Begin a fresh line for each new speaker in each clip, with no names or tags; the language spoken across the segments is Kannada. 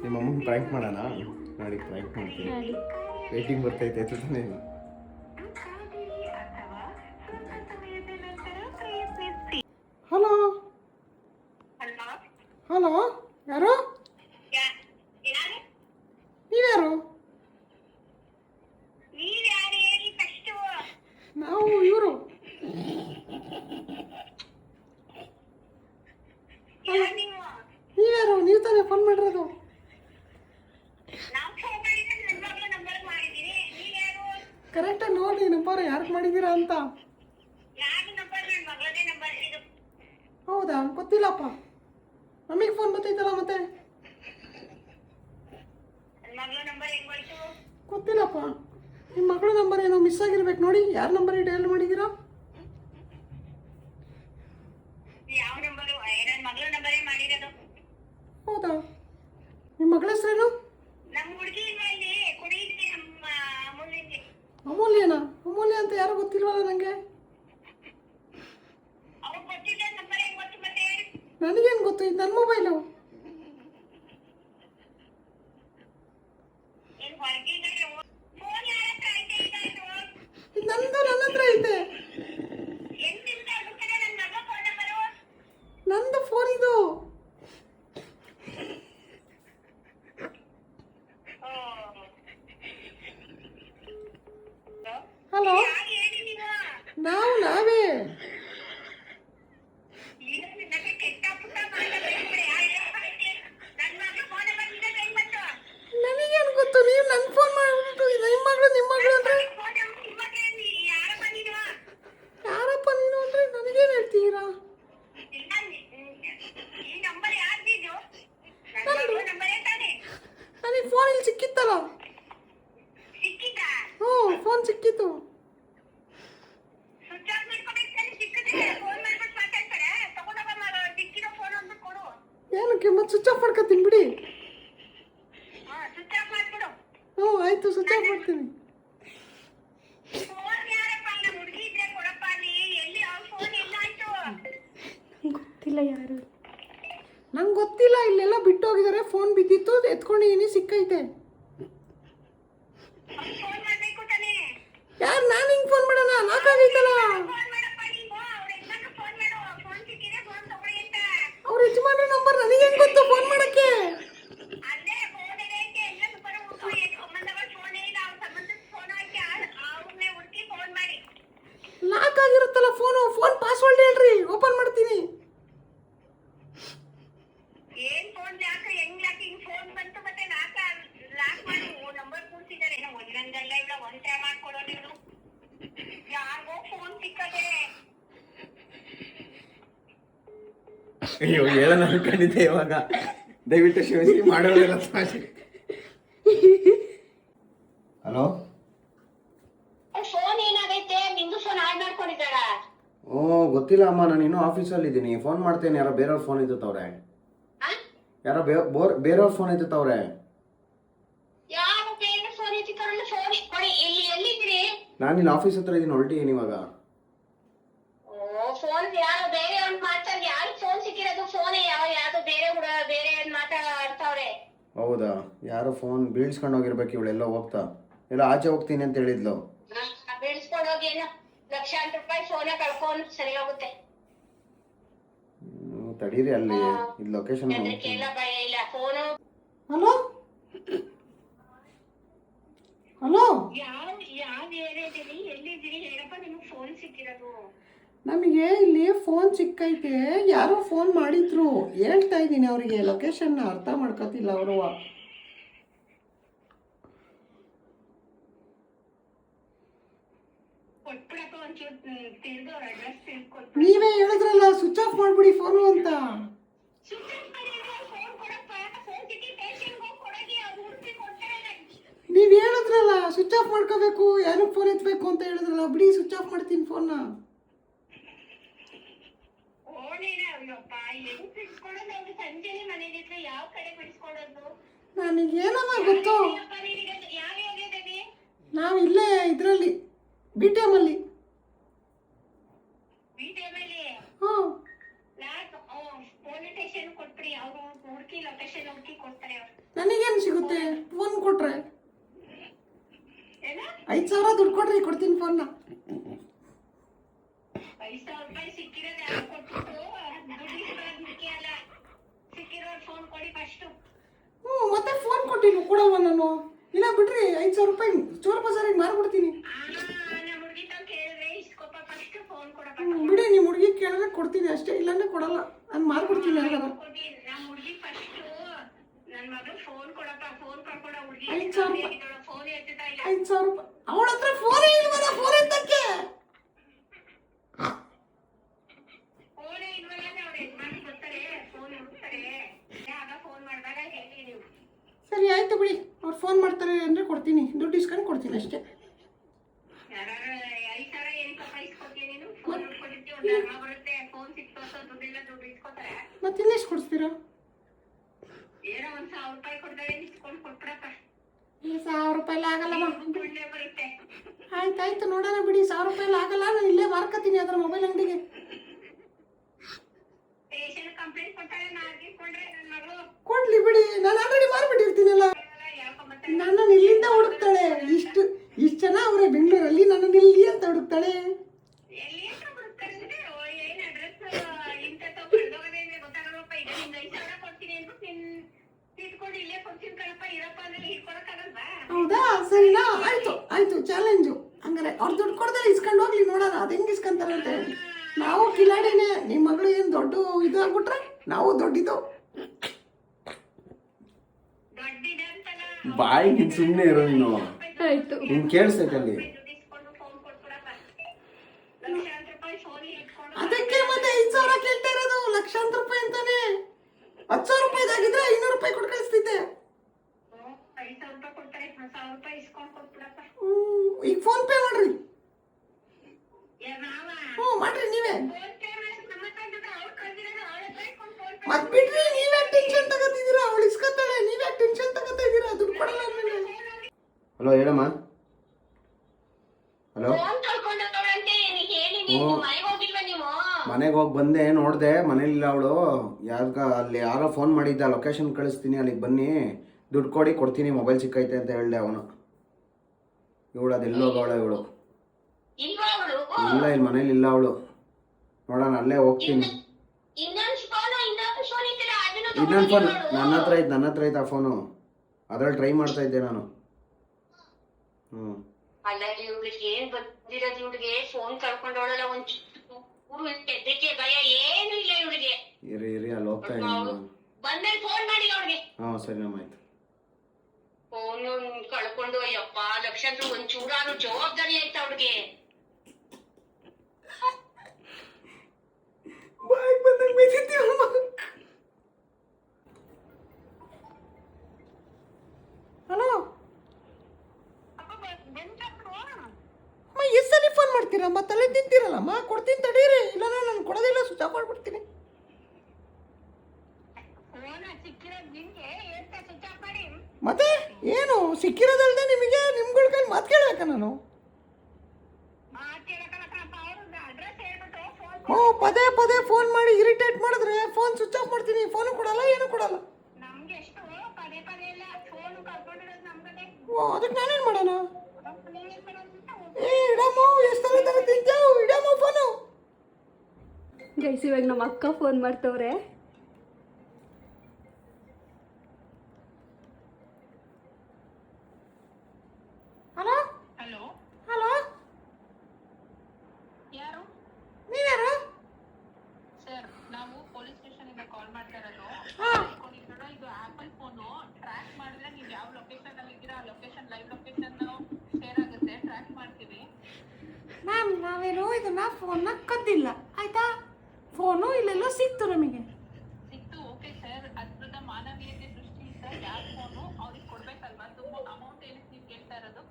ನಿಮ್ಮ ಅಮ್ಮನ ಪ್ರ್ಯಾಂಕ್ ಮಾಡೋಣ. ನೋಡಿ ಪ್ರ್ಯಾಂಕ್ ಮಾಡ್ತೀನಿ. ವೇಟಿಂಗ್ ಬರ್ತೈತೆ ತಾನೇ. ಹಲೋ ಹಲೋ, ಯಾರು? ನೀವ್ಯಾರು? ನಾವು ಇವರು. ನೀವ್ಯಾರು? ನೀವು ತಾನೇ ಫೋನ್ ಮಾಡಿರೋದು? ಕರೆಕ್ಟಾಗಿ ನೋಡಿ ನಂಬರ್ ಯಾರಿಗೆ ಮಾಡಿದ್ದೀರಾ ಅಂತ. ಹೌದಾ, ಗೊತ್ತಿಲ್ಲಪ್ಪ. ನಮಗೆ ಫೋನ್ ಬರ್ತೈತಲ್ಲ ಮತ್ತೆ. ಗೊತ್ತಿಲ್ಲಪ್ಪ. ನಿಮ್ಮ ಮಗಳ ನಂಬರ್ ಏನೋ ಮಿಸ್ ಆಗಿರ್ಬೇಕು ನೋಡಿ. ಯಾರ ನಂಬರ್ ಡಯಲ್ ಮಾಡಿದ್ದೀರಾ? ಹೌದಾ, ನಿಮ್ಮ ಮಗಳ ಹೆಸರೇನು? ಅಮೂಲ್ಯನಾ? ಅಮೂಲ್ಯ ಅಂತ ಯಾರು ಗೊತ್ತಿಲ್ವಲ್ಲ ನನಗೆ. ನನಗೇನು ಗೊತ್ತು, ಇದು ನನ್ನ ಮೊಬೈಲು. ಇದು ನಂದು, ನನ್ನ ಹತ್ರ ಐತೆ. ನಂದು ಫೋನ್ ಇದು. ಹಲೋ, ನಾವೇ. ನನಗೇನು ಗೊತ್ತು, ನೀವು ನನ್ನ ಫೋನ್ ಮಾಡಿಬಿಟ್ಟು ನಿಮ್ಮ ಮಗಳು ಅಂದ್ರೆ ಯಾರಪ್ಪ ನೀನು ಅಂದ್ರೆ ನನಗೇನು ಹೇಳ್ತೀರಾ? ನನಗೆ ಫೋನ್ ಇಲ್ಲಿ ಸಿಕ್ಕಿತ್ತಲ್ಲ. ಹ್ಞೂ, ಫೋನ್ ಸಿಕ್ಕಿತ್ತು. ಏನಕ್ಕೆ ಮತ್ತೆ ಸ್ವಿಚ್ ಆಫ್ ಮಾಡ್ಕೊತೀನಿ ಬಿಡಿ. ಹ್ಞೂ ಆಯಿತು, ಸ್ವಿಚ್ ಆಫ್ ಮಾಡ್ತೀನಿ. ಗೊತ್ತಿಲ್ಲ ಯಾರು, ನಂಗೆ ಗೊತ್ತಿಲ್ಲ. ಇಲ್ಲೆಲ್ಲ ಬಿಟ್ಟು ಹೋಗಿದ್ದಾರೆ. ಫೋನ್ ಬಿದ್ದಿತ್ತು, ಎತ್ಕೊಂಡಿದ್ದೀನಿ, ಸಿಕ್ಕೈತೆ. ಯಾರು? ನಾನು ಹಿಂಗೆ ಫೋನ್ ಮಾಡೋಣ? ಲಾಕಾಗೈತಲ್ಲ. ಅವ್ರ ಯಜಮಾನ್ರ ನಂಬರ್ ನನಗೆ ಹೆಂಗೆ ಗೊತ್ತು ಫೋನ್ ಮಾಡೋಕ್ಕೆ? ಲಾಕ್ ಆಗಿರುತ್ತಲ್ಲ ಫೋನು. ಫೋನ್ ಪಾಸ್ವರ್ಡ್ ಹೇಳ್ರಿ, ಓಪನ್ ಮಾಡ್ತೀನಿ.
ಅಯ್ಯೋ, ಹೇಳೋಣ ಅನ್ಕೊಂಡಿದ್ದೆ ಇವಾಗ. ದಯವಿಟ್ಟು ಶಿವಸಿ ಮಾಡೋದಿಲ್ಲ. ಹಲೋ, ಓ ಗೊತ್ತಿಲ್ಲ ಅಮ್ಮ, ನಾನು ಇನ್ನೂ ಆಫೀಸಲ್ಲಿ ಇದ್ದೀನಿ. ಫೋನ್ ಮಾಡ್ತೇನೆ. ಯಾರೋ ಬೇರೆಯವ್ರ ಫೋನ್ ಇತ್ತವ್ರೆ. ಯಾರೋ ಬೇರೆಯವ್ರ ಫೋನ್ ಇತ್ತವ್ರೆ. ನಾನು ಇಲ್ಲಿ ಆಫೀಸ್ ಹತ್ರ ಇದ್ದೀನಿ, ಹೊರಟಿದ್ದೀನಿ ಇವಾಗ. ಹೌದಾ, ಯಾರೋ ಫೋನ್ ಬೀಳ್ಸ್ಕೊಂಡು ಹೋಗಿರ್ಬೇಕು. ಇವಳೆಲ್ಲ ಹೋಗ್ತಾ ಎಲ್ಲ ಆಚೆ ಹೋಗ್ತೀನಿ ಅಂತ ಹೇಳಿದ್ಲು. ತಡೀರಿ, ಅಲ್ಲಿ ಇದು ಲೊಕೇಶನ್.
ಹಲೋ ಹಲೋ, ನಮಗೆ ಇಲ್ಲಿ ಫೋನ್ ಸಿಕ್ಕೈತೆ. ಯಾರೋ ಫೋನ್ ಮಾಡಿದ್ರು, ಹೇಳ್ತಾ ಇದ್ದೀನಿ ಅವರಿಗೆ. ಲೊಕೇಶನ್ ಅರ್ಥ ಮಾಡ್ಕೋತಿಲ್ಲ ಅವರು. ನೀವೇ ಹೇಳಿದ್ರಲ್ಲ ಸ್ವಿಚ್ ಆಫ್ ಮಾಡ್ಬಿಡಿ ಫೋನು ಅಂತ. ನೀವು ಹೇಳಿದ್ರಲ್ಲ ಸ್ವಿಚ್ ಆಫ್ ಮಾಡ್ಕೋಬೇಕು, ಯಾರಿಗೆ ಫೋನ್ ಎತ್ತಬೇಕು ಅಂತ ಹೇಳಿದ್ರಲ್ಲ. ಬಿಡಿ, ಸ್ವಿಚ್ ಆಫ್ ಮಾಡ್ತೀನಿ ಫೋನ್ನ. ನನಗೇನಮ್ಮ ಗೊತ್ತು. ನಾವು ಇಲ್ಲೇ ಇದರಲ್ಲಿ BTM ಅಲ್ಲಿ. ಹ್ಞೂ, ನನಗೇನು ಸಿಗುತ್ತೆ ಫೋನ್ ಕೊಟ್ರೆ? 5,000 ದುಡ್ಡು ಕೊಡ್ರಿ, ಕೊಡ್ತೀನಿ ಫೋನ್ನ. ಹ್ಞೂ, ಮತ್ತೆ ಫೋನ್ ಕೊಟ್ಟಿನಿ ಕೊಡವ ನಾನು. ಇಲ್ಲ ಬಿಡ್ರಿ, 5,000 ರೂಪಾಯಿ ಚೋರ್ ಬಜಾರಿಗೆ ಮಾರ್ಬಿಡ್ತೀನಿ. ಬಿಡಿ, ನಿಮ್ಮ ಹುಡುಗಿ ಕೇಳಿದ್ರೆ ಕೊಡ್ತೀನಿ ಅಷ್ಟೇ, ಇಲ್ಲಾಂದ್ರೆ ಕೊಡಲ್ಲ. ನಾನು ಮಾರ್ಬಿಡ್ತೀನಿ ಯಾರಿಗಾರ. 5,000 ರೂಪಾಯಿ ಅವಳ ಹತ್ರ ಫೋನೇ ಇಲ್ವಲ್ಲ, ಫೋನ್ ಎತ್ತಕ್ಕೆ. ಸರಿ ಆಯ್ತು ಬಿಡಿ, ಅವ್ರು ಫೋನ್ ಮಾಡ್ತಾರೆ ಅಂದ್ರೆ ಕೊಡ್ತೀನಿ, ದುಡ್ಡು ಇಸ್ಕೊಂಡು ಕೊಡ್ತೀನಿ ಅಷ್ಟೇ. ಮತ್ತೆ ಇನ್ನೆಷ್ಟು ಕೊಡಿಸ್ತೀರಾ? 1,000 ರೂಪಾಯಿ ಆಗಲ್ಲಮ್ಮ. ಆಯ್ತಾಯ್ತು, ನೋಡೋಣ ಬಿಡಿ. 1,000 ರೂಪಾಯಿ ಆಗಲ್ಲ, ನಾನು ಇಲ್ಲೇ ಮಾರ್ಕತೀನಿ ಅದರ ಮೊಬೈಲ್ ಅಂಗಡಿಗೆ. ಕೊಡ್ಲಿ ಬಿಡಿ, ನಾನು ಆಲ್ರೆಡಿ ಮಾರ್ಬಿಟ್ಟಿರ್ತೀನಲ್ಲ. ನನ್ನನ್ನು ಇಲ್ಲಿಂದ ಹುಡುಕ್ತಾಳೆ. ಇಷ್ಟು ಜನ ಅವರೇ ಬೆಂಗಳೂರಲ್ಲಿ, ನನ್ನನ್ನು ಇಲ್ಲಿ ಅಂತ ಹುಡುಕ್ತಾಳೆ. ಹೌದಾ, ಸರಿನಾ? ಆಯ್ತು ಆಯ್ತು, ಚಾಲೆಂಜು. ಹಂಗಾರೆ ಅವ್ರು ದುಡ್ಡು ಕೊಡ್ದೆ ಇಸ್ಕೊಂಡು ಹೋಗ್ಲಿ, ನೋಡೋಣ ಅದು ಹೆಂಗೆ ಇಸ್ಕೊಂತಾರೆ ಅಂತ. ನಾವು ಕಿಲಾಡಿನೇ. ನಿಮ್ಮ ಮಗಳು ಏನು ದೊಡ್ಡ ಇದು ಆಗ್ಬಿಟ್ರೆ ನಾವು ದೊಡ್ಡಿದ್ದು.
ಬಾಯಿ ನೀನು ಸುಮ್ಮನೆ ಇರೋ ನೀನು.
ಆಯ್ತು,
ನೀನು ಕೇಳಿಸ್ತೈತಲ್ಲಿ.
ಅದಕ್ಕೆ ಮತ್ತೆ 5,000 ಕೇಳ್ತಾ ಇರೋದು, ಲಕ್ಷಾಂತರ ರೂಪಾಯಿ ಅಂತಾನೆ. 10,000 ರೂಪಾಯಿದಾಗಿದ್ರೆ 500 ರೂಪಾಯಿ ಕೊಟ್ಟು ಕಳಿಸ್ತಿದ್ದೆ. ಈಗ ಫೋನ್ ಪೇ ಮಾಡ್ರಿ. ಹ್ಞೂ ಮಾಡ್ರಿ ನೀವೇ. ಮತ್ ಬಿಡ್ರಿ, ನೀವೇ ಟೆನ್ಷನ್ ತಗೋತಿದ್ದೀರಾ. ಅವಳು ಇಸ್ಕೊತಾಳೆ, ನೀವೇ ಟೆನ್ಷನ್ ತಗೋತಾ ಇದ್ದೀರಾ. ದುಡ್ಡು ಕೊಡಲ್ಲ ಆಮೇಲೆ.
ಹಲೋ ಹೇಳಮ್ಮ. ಹಲೋ, ಮನೆಗೆ ಹೋಗಿ ಬಂದೆ, ನೋಡಿದೆ ಮನೇಲಿಲ್ಲ ಅವಳು. ಅಲ್ಲಿ ಯಾರೋ ಫೋನ್ ಮಾಡಿದ್ದ, ಲೊಕೇಶನ್ ಕಳಿಸ್ತೀನಿ ಅಲ್ಲಿಗೆ ಬನ್ನಿ, ದುಡ್ಡು ಕೊಡಿ ಕೊಡ್ತೀನಿ, ಮೊಬೈಲ್ ಸಿಕ್ಕೈತೆ ಅಂತ ಹೇಳ್ದೆ ಅವನು. ಇವಳು ಅದೆಲ್ಲೋಗವಳೆ ಇವಳು. ಇಲ್ಲ, ಇಲ್ಲಿ ಮನೇಲಿ ಇಲ್ಲ ಅವಳು. ನೋಡೋಣ, ಅಲ್ಲೇ ಹೋಗ್ತೀನಿ. ಇನ್ನೊಂದು ಫೋನ್ ನನ್ನ ಹತ್ರ ಐತೆ ಆ ಫೋನು. ಅದ್ರಲ್ಲಿ ಟ್ರೈ ಮಾಡ್ತಾ ಇದ್ದೆ ನಾನು.
ಅಲ್ಲ ಇವ್ಳಿಗೆ ಏನ್ ಬಂದಿರೋದು, ಇವ್ಳಿಗೆ ಫೋನ್ ಕಳ್ಕೊಂಡವಳಲ್ಲ, ಒಂಚೂರು ಹೆದರಿಕೆ ಭಯ ಏನು ಇಲ್ಲ ಇವ್ಳಿಗೆ.
ಇರಿ ಅಲ್ಲಿ ಹೋಗ್ತಾ ಇದ್ದೀನಿ.
ಬಂದ್ಮೇಲೆ ಫೋನ್ ಮಾಡಿ ಅವ್ಳಿಗೆ.
ಹಾಂ ಸರಿ ನಮ್ಮ ಆಯ್ತು.
ಫೋನ್ ಕಳ್ಕೊಂಡು ಅಯ್ಯಪ್ಪ ಲಕ್ಷಾಂತರ, ಒಂಚೂರಾದ್ರು ಜವಾಬ್ದಾರಿ ಆಯ್ತಾ ಅವ್ಳಿಗೆ.
ಹಲೋ ಅಮ್ಮ, ಎಷ್ಟು ಸಲ ಫೋನ್ ಮಾಡ್ತೀರಮ್ಮ? ತಲೆ ತಿಂತೀರಲ್ಲಮ್ಮ. ಕೊಡ್ತೀನಿ ತಡೀರಿ, ಇಲ್ಲ ನಾನು ಕೊಡೋದಿಲ್ಲ, ಸ್ವಿಚ್ ಆಫ್ ಮಾಡ್ಬಿಡ್ತೀನಿ. ಮತ್ತೆ ಏನು ಸಿಕ್ಕಿರೋದಲ್ದೆ ನಿಮಗೆ ನಿಮ್ಗಳ ಕೈ ಮಾತು ಕೇಳಬೇಕಾ ನಾನು? ಓ, ಪದೇ ಪದೇ ಫೋನ್ ಮಾಡಿ ಇರಿಟೇಟ್ ಮಾಡಿದ್ರೆ ಫೋನ್ ಸ್ವಿಚ್ ಆಫ್ ಮಾಡ್ತೀನಿ. ಫೋನು ಕೊಡಲ್ಲ, ಏನು ಕೊಡಲ್ಲ. ಓ, ಅದಕ್ಕೆ ನಾನೇನು ಮಾಡೋಣ? ಇಡಮ್ಮ, ಎಷ್ಟೆಲ್ಲ ತರ ತಿಂತಾವು, ಇಡಮ್ಮ ಫೋನು.
ಗೈಸ್, ಇವಾಗ ನಮ್ಮ ಅಕ್ಕ ಫೋನ್ ಮಾಡ್ತವ್ರೆ.
ಹಲೋ
ಹಲೋ
ಹಲೋ,
ಯಾರು?
ನೀವ್ಯಾರು?
ಸರ್, ನಾವು ಪೊಲೀಸ್ ಸ್ಟೇಷನ್ ಇಂದ ಕಾಲ್ ಮಾಡ್ತಾ ಇರೋದು. ಇದು ಆಪಲ್ ಫೋನು ಟ್ರ್ಯಾಕ್ ಮಾಡಿದ್ರೆ ನೀವು ಯಾವ ಲೊಕೇಶನ್ ಅಲ್ಲಿ ಇದ್ದೀರಾ ಆ ಲೊಕೇಶನ್, ಲೈವ್ ಲೊಕೇಶನ್ ಶೇರ್ ಆಗುತ್ತೆ, ಟ್ರ್ಯಾಕ್ ಮಾಡ್ತೀವಿ.
ಮ್ಯಾಮ್, ನಾವೇನು ಇದನ್ನ ಫೋನ್ನ ಕದ್ದಿಲ್ಲ, ಆಯ್ತಾ? ಫೋನು ಇಲ್ಲೆಲ್ಲೋ ಸಿಕ್ತು ನಮಗೆ.
ಸಿಕ್ತು, ಓಕೆ ಸರ್. ಅದ್ರದ ಮಾನವೀಯತೆ ದೃಷ್ಟಿಯಿಂದ ಯಾವ ಫೋನು ಅವ್ರಿಗೆ ಕೊಡ್ಬೇಕಲ್ವಾ? ತುಂಬಾ ಅಮೌಂಟ್ ಏನಕ್ಕೆ ನೀವು ಕೇಳ್ತಾ ಇರೋದು?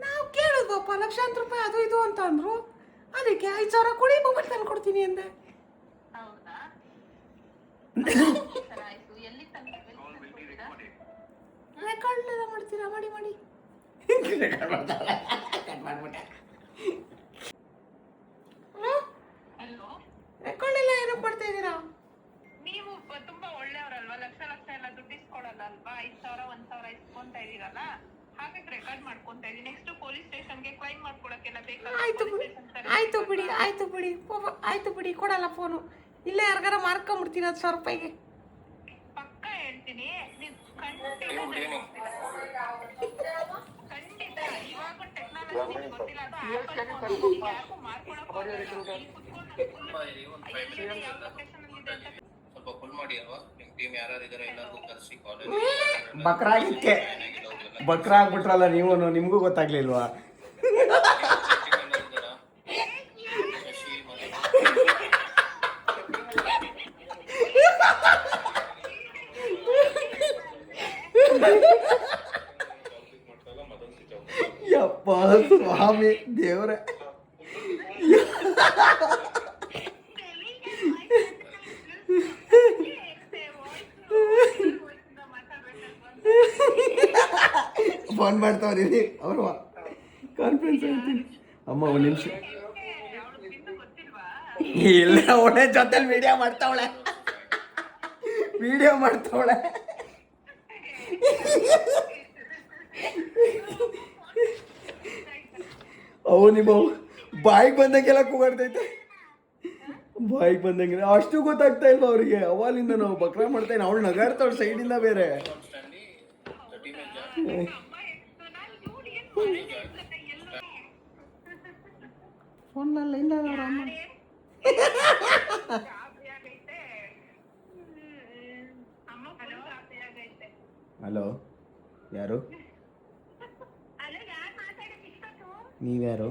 ನಾವು ಕೇಳಿದ್ವಪ್ಪ, ಲಕ್ಷಾಂತರ ರೂಪಾಯಿ ಅದು ಇದು ಅಂತ ಅಂದ್ರು. ಅದಕ್ಕೆ 5,000 ಕೊಡಿ, ಮೊಬೈಲ್ ತಂದು ಕೊಡ್ತೀನಿ ಅಂದೆ.
ಹೌದಾ ಸರ್, ಆಯ್ತು. ಎಲ್ಲಿ ತಂದ್ಕೊಡ್ತೀರಾ?
ರೆಕಾರ್ಡ್ ಎಲ್ಲ ಮಾಡ್ತೀರಾ? ಮಾಡಿ ಮಾಡಿ. ಹಲೋ,
ಹಲೋ,
ರೆಕಾರ್ಡ್ ಎಲ್ಲ ಏನಕ್ಕೆ ಮಾಡ್ತಾ ಇದ್ದೀರಾ?
ನೀವು ತುಂಬಾ ಒಳ್ಳೆಯವರಲ್ವಾ? ಲಕ್ಷ ಲಕ್ಷ ಇದ್ದೀರಲ್ಲ ಅಲ್ವಾ 5,000 1,000 ಇಸ್ಕೊಂತ ಇದೀರಲ್ಲ ಹಾಗಾಗಿ ರೆಕಾರ್ಡ್ ಮಾಡ್ಕೊಂತ ಇದೀನಿ. ನೆಕ್ಸ್ಟ್ ಪೊಲೀಸ್ ಸ್ಟೇಷನ್ಗೆ ಕ್ಲೈಮ್ ಮಾಡ್ಕೊಳಕ್ಕೆಲ್ಲ
ಆಯ್ತು ಬಿಡಿ ಆಯ್ತು ಬಿಡಿ ಆಯ್ತು ಬಿಡಿ ಆಯ್ತು ಬಿಡಿ ಕೊಡಲ್ಲ ಫೋನು. ಇಲ್ಲೇ ಯಾರಿಗಾರ ಮಾರ್ಕೊಂಬಿಡ್ತೀನಿ 10,000 ರೂಪಾಯಿಗೆ.
ಪಕ್ಕ ಹೇಳ್ತೀನಿ ನೀವ್ ಖಂಡಿತ ಇವಾಗ ಟೆಕ್ನಾಲಜಿ ಗೊತ್ತಿಲ್ಲ ಅದು ಆಪಲ್ ಯಾಕೋ ಮಾರ್ಕೊಳಕ್
ಸ್ವಲ್ಪ ಫುಲ್ ಮಾಡಿ ಅಲ್ವಾ ನಿಮ್ ಟೀಮ್ ಯಾರು ಇದಾರೆ ಎಲ್ಲರಿಗೂ ಕರೆಸಿ ಕಾಲೇಜ್
ಬಕ್ರಾಗಿಕ್ಕೆ ಬಕ್ರ ಆಗ್ಬಿಟ್ರಲ್ಲ ನೀವು, ನಿಮಗೂ ಗೊತ್ತಾಗ್ಲಿಲ್ವಾ? ಯಪ್ಪ ಸ್ವಾಮಿ ದೇವ್ರೆ, ಫೋನ್ ಮಾಡ್ತಾವ್ರಿ ಅವರು ಕಾನ್ಫರೆನ್ಸ್ ಹೇಳ್ತೀನಿ. ಅಮ್ಮ ಒಂದು ನಿಮಿಷ ಇಲ್ಲ, ಅವಳೆ ಜೊತೆಲಿ ವಿಡಿಯೋ ಮಾಡ್ತಾವಳೆ ಅವು ನಿಮ್ಮ ಬಾಯಿಗೆ ಬಂದಂಗೆಲ್ಲ ಕೂಗಾಡ್ತೈತೆ, ಬಾಯಿಗೆ ಬಂದಂಗೆ ಅಷ್ಟು ಗೊತ್ತಾಗ್ತಾ ಇಲ್ವಾ ಅವ್ರಿಗೆ? ಅವಾಲಿಂದ ನಾವು ಬಕ್ರಾ ಮಾಡ್ತಾ ಅವಳು ನಗಾಡ್ತಾವಳು ಸೈಡಿಂದ ಬೇರೆ.
ಫೋನಲ್ಲಿ ಇಲ್ಲ ಅವ್ರ ಅಮ್ಮ.
ಹಲೋ, ಯಾರು? ನೀವ್ಯಾರು?